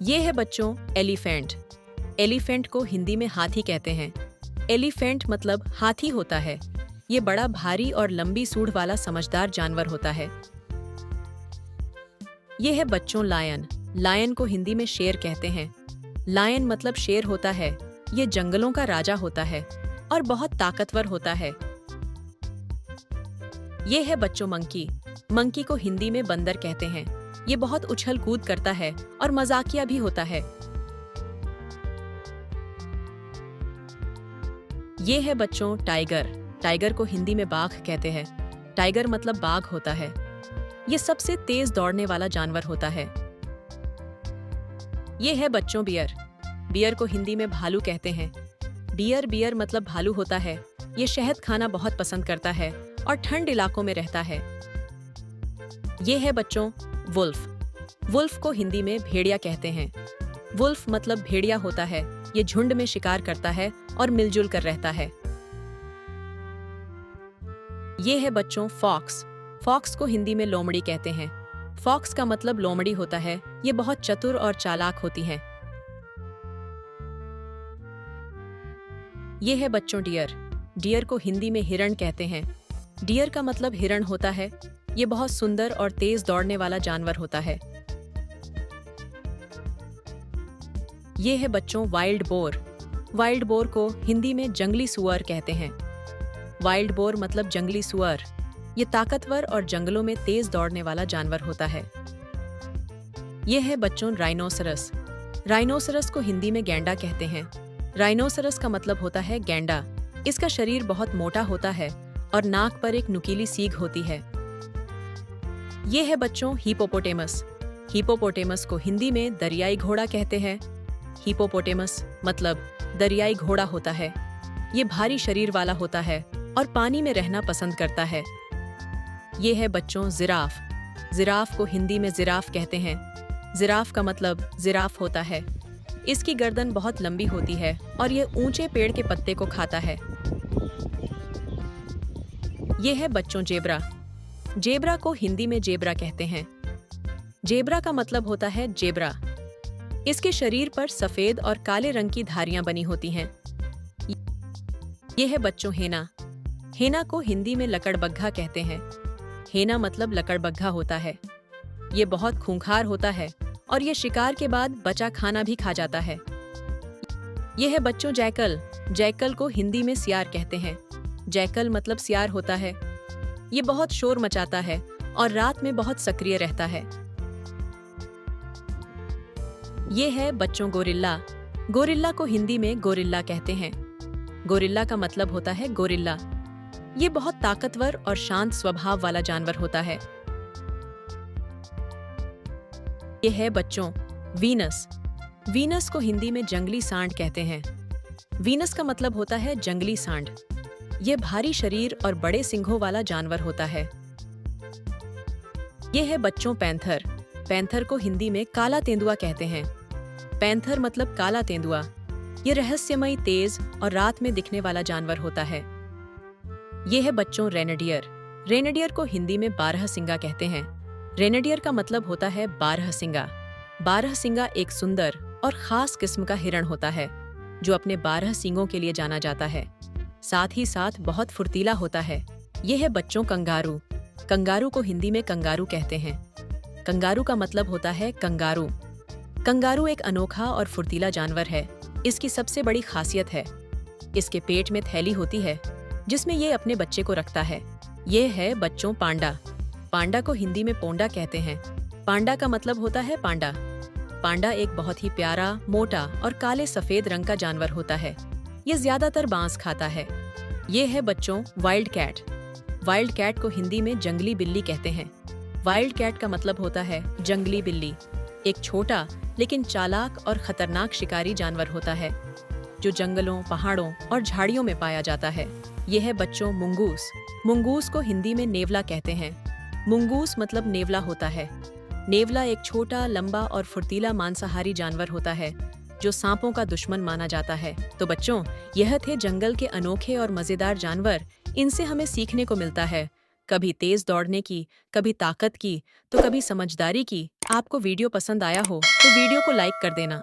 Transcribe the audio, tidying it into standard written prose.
ये है बच्चों एलिफेंट। एलिफेंट को हिंदी में हाथी कहते हैं। एलिफेंट मतलब हाथी होता है। ये बड़ा भारी और लंबी सूंड वाला समझदार जानवर होता है। ये है बच्चों लायन। लायन को हिंदी में शेर कहते हैं। लायन मतलब शेर होता है। ये जंगलों का राजा होता है और बहुत ताकतवर होता है। ये है बच्चों मंकी। मंकी को हिंदी में बंदर कहते हैं। ये बहुत उछल कूद करता है और मजाकिया भी होता है। ये है बच्चों टाइगर। टाइगर को हिंदी में बाघ कहते हैं। टाइगर मतलब बाघ होता है। ये सबसे तेज दौड़ने वाला जानवर होता है। ये है बच्चों बियर। बियर को हिंदी में भालू कहते हैं। बियर बियर मतलब भालू होता है। ये शहद खाना बहुत पसंद करता है और ठंड इलाकों में रहता है। ये है बच्चों वुल्फ। वुल्फ को हिंदी में भेड़िया कहते हैं। वुल्फ मतलब भेड़िया होता है। ये झुंड में शिकार करता है और मिलजुल कर रहता है। ये है बच्चों फॉक्स। फॉक्स को हिंदी में लोमड़ी कहते हैं। फॉक्स का मतलब लोमड़ी होता है। ये बहुत चतुर और चालाक होती हैं। ये है बच्चों डियर। डियर को हिंदी में हिरण कहते हैं। डियर का मतलब हिरण होता है। ये बहुत सुंदर और तेज दौड़ने वाला जानवर होता है। ये है बच्चों वाइल्ड बोर। वाइल्ड बोर को हिंदी में जंगली सुअर कहते हैं। वाइल्ड बोर मतलब जंगली सुअर। ये ताकतवर और जंगलों में तेज दौड़ने वाला जानवर होता है। ये है बच्चों राइनोसरस। राइनोसरस को हिंदी में गैंडा कहते हैं। राइनोसरस का मतलब होता है गैंडा। इसका शरीर बहुत मोटा होता है और नाक पर एक नुकीली सींग होती है। ये है बच्चों हिपोपोटेमस। हिपोपोटेमस को हिंदी में दरियाई घोड़ा कहते हैं। हिपोपोटेमस मतलब दरियाई घोड़ा होता है। ये भारी शरीर वाला होता है और पानी में रहना पसंद करता है। ये है बच्चों जिराफ। जिराफ को हिंदी में जिराफ कहते हैं। जिराफ का मतलब जिराफ होता है। इसकी गर्दन बहुत लंबी होती है और ये ऊंचे पेड़ के पत्ते को खाता है। ये है बच्चों जेब्रा। जेब्रा को हिंदी में जेब्रा कहते हैं। जेब्रा का मतलब होता है जेब्रा। इसके शरीर पर सफेद और काले रंग की धारियां बनी होती हैं। यह है बच्चों हेना। हेना को हिंदी में लकड़बग्घा कहते हैं। हेना मतलब लकड़बग्घा होता है। ये बहुत खूंखार होता है और ये शिकार के बाद बचा खाना भी खा जाता है। यह है बच्चों जैकल। जैकल को हिंदी में सियार कहते हैं। जैकल मतलब सियार होता है। ये बहुत शोर मचाता है और रात में बहुत सक्रिय रहता है। ये है बच्चों गोरिल्ला। गोरिल्ला को हिंदी में गोरिल्ला कहते हैं। गोरिल्ला का मतलब होता है गोरिल्ला। ये बहुत ताकतवर और शांत स्वभाव वाला जानवर होता है। ये है बच्चों वीनस। वीनस को हिंदी में जंगली सांड कहते हैं। वीनस का मतलब होता है जंगली सांड। ये भारी शरीर और बड़े सींगों वाला जानवर होता है। ये है बच्चों पैंथर। पैंथर को हिंदी में काला तेंदुआ कहते हैं। पैंथर मतलब काला तेंदुआ। ये रहस्यमयी, तेज और रात में दिखने वाला जानवर होता है। ये है बच्चों रेनेडियर। रेनेडियर को हिंदी में बारहसिंगा कहते हैं। रेनेडियर का मतलब होता है बारहसिंगा। बारहसिंगा एक सुंदर और खास किस्म का हिरण होता है जो अपने 12 सींगों के लिए जाना जाता है। साथ ही साथ बहुत फुर्तीला होता है। यह है बच्चों कंगारू। कंगारू को हिंदी में कंगारू कहते हैं। कंगारू का मतलब होता है कंगारू। कंगारू एक अनोखा और फुर्तीला जानवर है। इसकी सबसे बड़ी खासियत है इसके पेट में थैली होती है जिसमें ये अपने बच्चे को रखता है। ये है बच्चों पांडा। पांडा को हिंदी में पोंडा कहते हैं। पांडा का मतलब होता है पांडा। पांडा एक बहुत ही प्यारा, मोटा और काले सफेद रंग का जानवर होता है। ये ज्यादातर बांस खाता है। ये है बच्चों वाइल्ड कैट। वाइल्ड कैट को हिंदी में जंगली बिल्ली कहते हैं। वाइल्ड कैट का मतलब होता है जंगली बिल्ली। एक छोटा लेकिन चालाक और खतरनाक शिकारी जानवर होता है जो जंगलों, पहाड़ों और झाड़ियों में पाया जाता है। यह है बच्चों मुंगूस। मुंगूस को हिंदी में नेवला कहते हैं। मुंगूस मतलब नेवला होता है। नेवला एक छोटा, लंबा और फुर्तीला मांसाहारी जानवर होता है जो सांपों का दुश्मन माना जाता है। तो बच्चों, यह थे जंगल के अनोखे और मजेदार जानवर। इनसे हमें सीखने को मिलता है कभी तेज दौड़ने की, कभी ताकत की, तो कभी समझदारी की। आपको वीडियो पसंद आया हो तो वीडियो को लाइक कर देना।